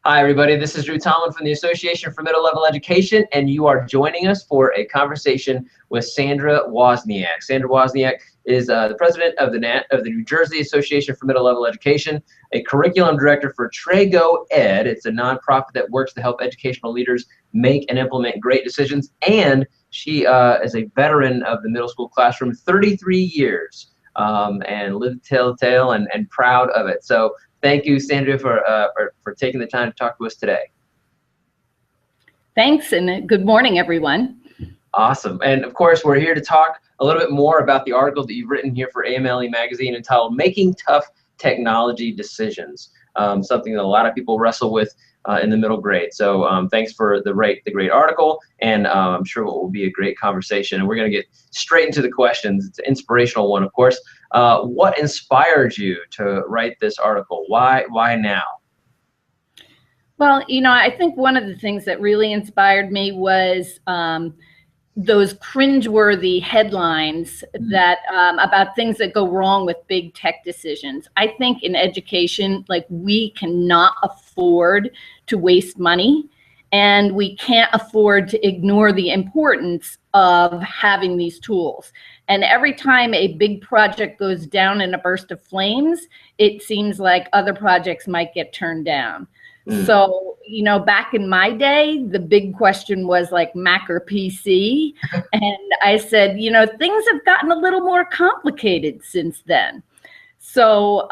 Hi, everybody. This is Drew Tomlin from the Association for Middle Level Education, and you are joining us for a conversation with Sandra Wozniak. Sandra Wozniak is the president of the New Jersey Association for Middle Level Education, a curriculum director for Trago Ed. It's a nonprofit that works to help educational leaders make and implement great decisions, and she is a veteran of the middle school classroom, 33 years, and lived telltale and proud of it. So thank you, Sandra, for taking the time to talk to us today. Thanks, and good morning, everyone. Awesome. And of course, we're here to talk a little bit more about the article that you've written here for AMLE Magazine entitled Making Tough Technology Decisions, something that a lot of people wrestle with in the middle grade. So thanks for the great article, and I'm sure it will be a great conversation. And we're going to get straight into the questions. It's an inspirational one, of course. What inspired you to write this article? Why now? Well, I think one of the things that really inspired me was those cringeworthy headlines that about things that go wrong with big tech decisions. I think in education, we cannot afford to waste money, and we can't afford to ignore the importance of having these tools. And every time a big project goes down in a burst of flames, it seems like other projects might get turned down. So, back in my day, the big question was like Mac or PC. And I said, things have gotten a little more complicated since then. So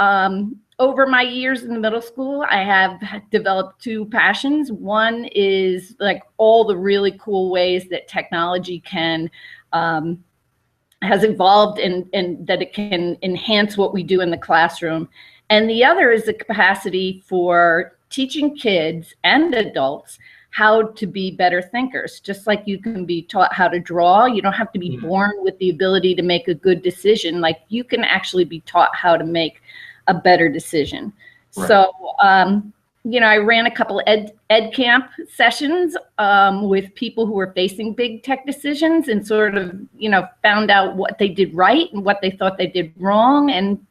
over my years in the middle school, I have developed two passions. One is all the really cool ways that technology has evolved and that it can enhance what we do in the classroom. And the other is the capacity for teaching kids and adults how to be better thinkers. Just like you can be taught how to draw, you don't have to be born with the ability to make a good decision. You can actually be taught how to make a better decision. Right. So, I ran a couple ed camp sessions with people who were facing big tech decisions and sort of, found out what they did right and what they thought they did wrong, and,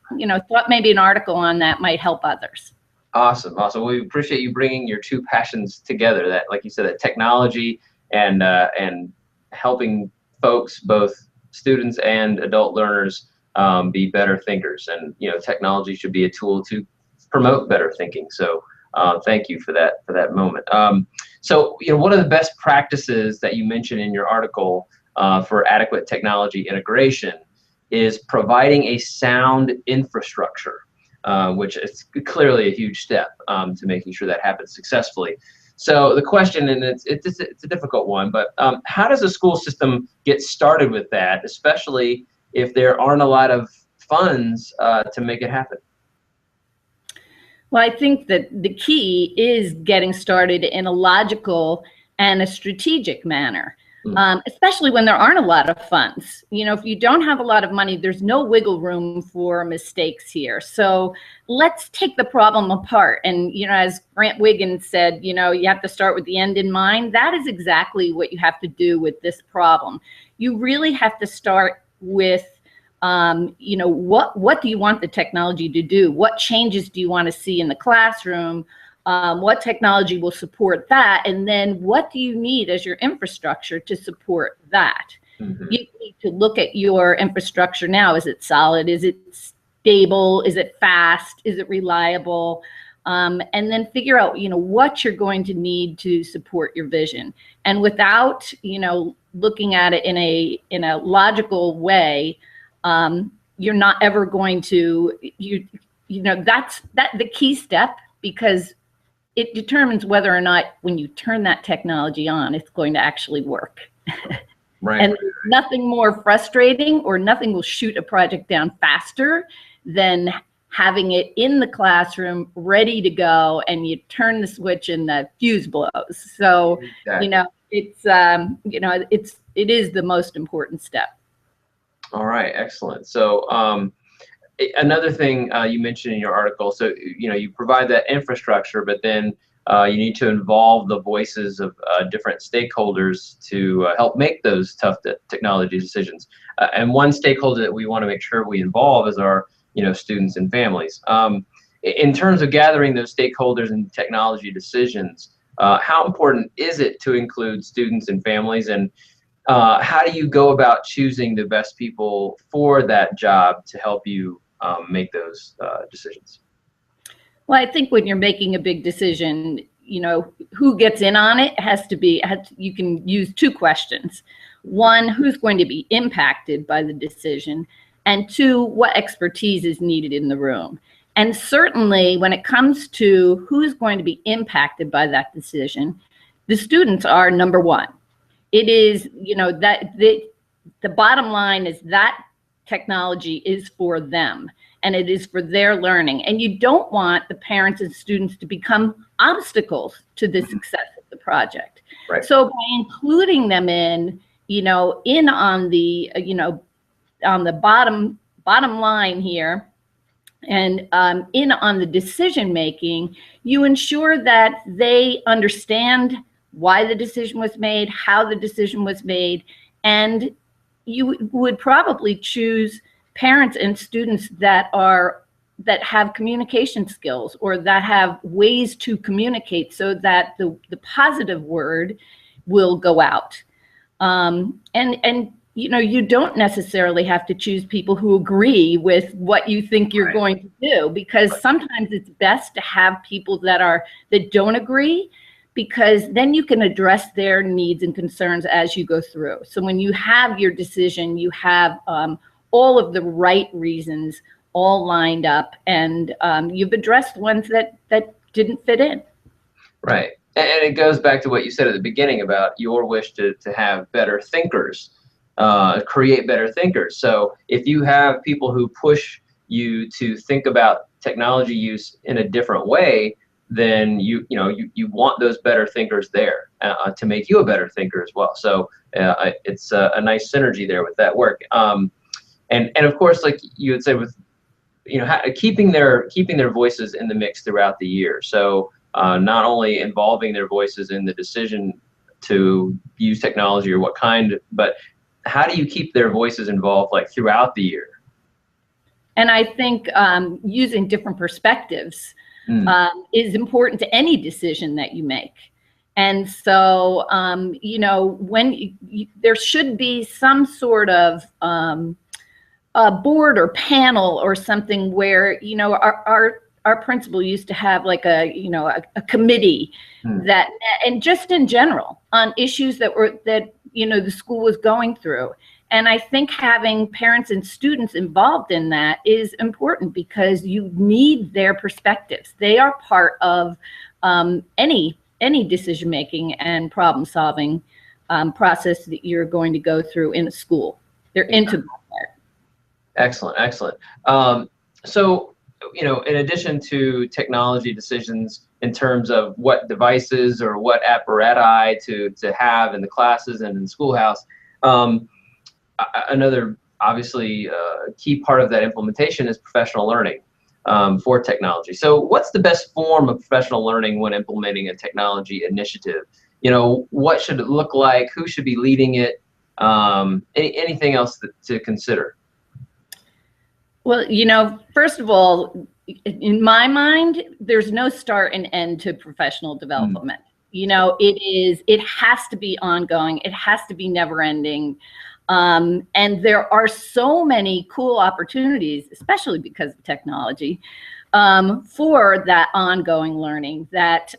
thought maybe an article on that might help others. Awesome. We appreciate you bringing your two passions together, that, like you said, that technology and helping folks, both students and adult learners, be better thinkers. And, technology should be a tool to promote better thinking. So thank you for that moment. So, one of the best practices that you mentioned in your article for adequate technology integration is providing a sound infrastructure. Which is clearly a huge step to making sure that happens successfully. So the question, and it's a difficult one, but how does a school system get started with that, especially if there aren't a lot of funds to make it happen? Well, I think that the key is getting started in a logical and a strategic manner. Especially when there aren't a lot of funds. If you don't have a lot of money, there's no wiggle room for mistakes here. So let's take the problem apart. And, as Grant Wiggins said, you have to start with the end in mind. That is exactly what you have to do with this problem. You really have to start with, what do you want the technology to do? What changes do you want to see in the classroom? What technology will support that? And then what do you need as your infrastructure to support that? You need to look at your infrastructure now. Is it solid? Is it stable? Is it fast? Is it reliable? And then figure out, what you're going to need to support your vision. And without, looking at it in a logical way, you're not ever going to, that's the key step, because it determines whether or not when you turn that technology on, it's going to actually work. Right. And nothing more frustrating, or nothing will shoot a project down faster than having it in the classroom ready to go, and you turn the switch and the fuse blows. So, exactly. It is the most important step. All right, excellent. So another thing you mentioned in your article, so you provide that infrastructure, but then you need to involve the voices of different stakeholders to help make those tough technology decisions. And one stakeholder that we want to make sure we involve is our students and families. in terms of gathering those stakeholders and technology decisions, how important is it to include students and families, and how do you go about choosing the best people for that job to help you make those decisions? Well, I think when you're making a big decision, you know, who gets in on it has to be, you can use two questions. One, who's going to be impacted by the decision? And two, what expertise is needed in the room? And certainly when it comes to who's going to be impacted by that decision, the students are number one. It is, you know, that the bottom line is that technology is for them and it is for their learning. And you don't want the parents and students to become obstacles to the success of the project. Right. So by including them in, you know, in on the, you know, on the bottom line here, and in on the decision making, you ensure that they understand why the decision was made, how the decision was made, and you would probably choose parents and students that have communication skills or that have ways to communicate so that the positive word will go out. And you know, you don't necessarily have to choose people who agree with what you think you're going to do, because sometimes it's best to have people that don't agree, because then you can address their needs and concerns as you go through. So when you have your decision, you have all of the right reasons all lined up, and you've addressed ones that didn't fit in. Right. And it goes back to what you said at the beginning about your wish to have better thinkers, create better thinkers. So if you have people who push you to think about technology use in a different way, then you want those better thinkers there to make you a better thinker as well. So it's a nice synergy there with that work. And of course, like you had said, with keeping their voices in the mix throughout the year. So not only involving their voices in the decision to use technology or what kind, but how do you keep their voices involved like throughout the year? And I think using different perspectives is important to any decision that you make. And so, when there should be some sort of a board or panel or something where, our principal used to have like a committee that, and just in general on issues that the school was going through. And I think having parents and students involved in that is important, because you need their perspectives. They are part of any decision-making and problem-solving process that you're going to go through in a school. They're integral part. Excellent, excellent. So, in addition to technology decisions in terms of what devices or what apparatus to have in the classes and in the schoolhouse, another obviously key part of that implementation is professional learning for technology. So what's the best form of professional learning when implementing a technology initiative? What should it look like? Who should be leading it? Anything else to consider? Well, first of all, in my mind, there's no start and end to professional development. It has to be ongoing. It has to be never ending. And there are so many cool opportunities, especially because of technology, for that ongoing learning that,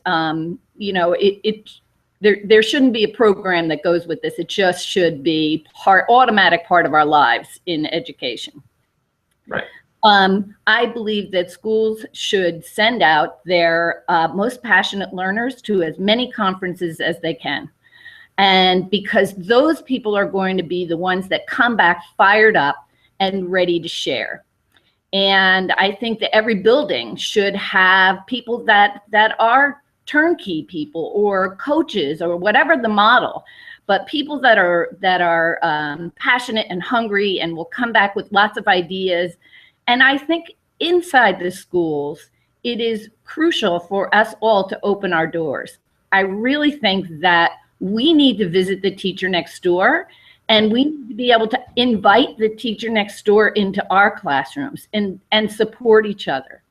there shouldn't be a program that goes with this. It just should be automatic part of our lives in education. Right. I believe that schools should send out their most passionate learners to as many conferences as they can. And because those people are going to be the ones that come back fired up and ready to share. And I think that every building should have people that are turnkey people or coaches or whatever the model, but people that are passionate and hungry and will come back with lots of ideas. And I think inside the schools, it is crucial for us all to open our doors. I really think that we need to visit the teacher next door, and we need to be able to invite the teacher next door into our classrooms and support each other.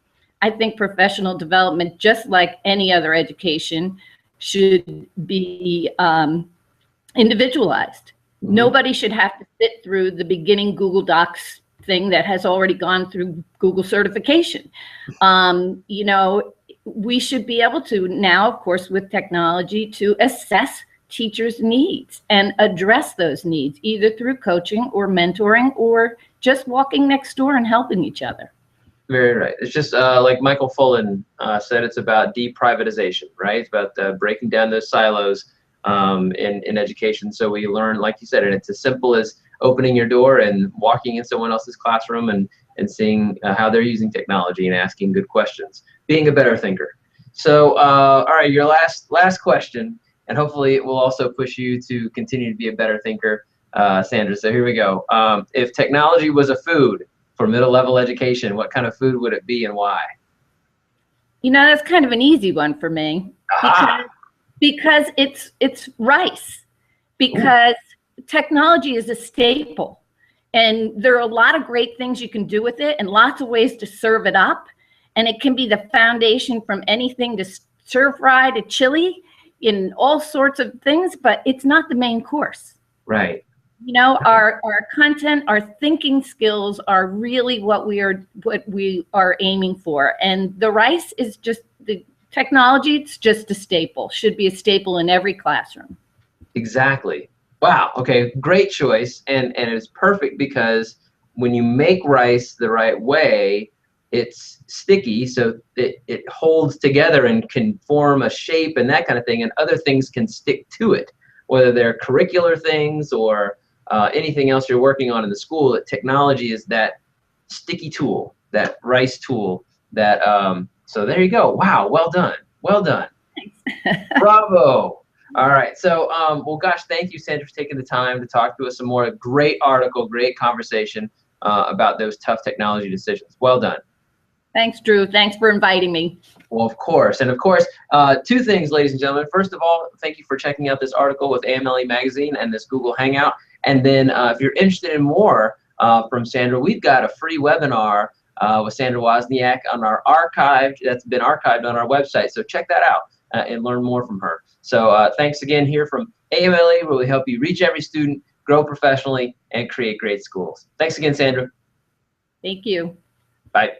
I think professional development, just like any other education, should be individualized. Nobody should have to sit through the beginning Google Docs thing that has already gone through Google certification. You know, we should be able to now, of course, with technology, to assess teachers' needs and address those needs, either through coaching or mentoring or just walking next door and helping each other. Very right. It's just like Michael Fullen said, it's about deprivatization, right? It's about breaking down those silos in education. So we learn, like you said, and it's as simple as opening your door and walking in someone else's classroom and seeing how they're using technology and asking good questions, being a better thinker. So, all right, your last question, and hopefully it will also push you to continue to be a better thinker, Sandra. So here we go. If technology was a food for middle level education, what kind of food would it be and why? You know, that's kind of an easy one for me because it's rice, because technology is a staple and there are a lot of great things you can do with it and lots of ways to serve it up. And it can be the foundation from anything to stir fry to chili in all sorts of things, but it's not the main course. Right. You know, our content, our thinking skills are really what we are aiming for. And the rice is just the technology. It's just a staple, should be a staple in every classroom. Exactly. Wow. Okay. Great choice. And it's perfect because when you make rice the right way, it's sticky, so it holds together and can form a shape and that kind of thing, and other things can stick to it, whether they're curricular things or anything else you're working on in the school. That technology is that sticky tool, that rice tool. That so there you go. Wow, well done, well done. Thanks. Bravo. All right, so well, gosh, thank you, Sandra, for taking the time to talk to us some more. Great article, great conversation about those tough technology decisions. Well done. Thanks, Drew. Thanks for inviting me. Well, of course. And of course, two things, ladies and gentlemen. First of all, thank you for checking out this article with AMLE Magazine and this Google Hangout. And then if you're interested in more from Sandra, we've got a free webinar with Sandra Wozniak on our archive that's been archived on our website. So check that out and learn more from her. So thanks again here from AMLE, where we help you reach every student, grow professionally, and create great schools. Thanks again, Sandra. Thank you. Bye.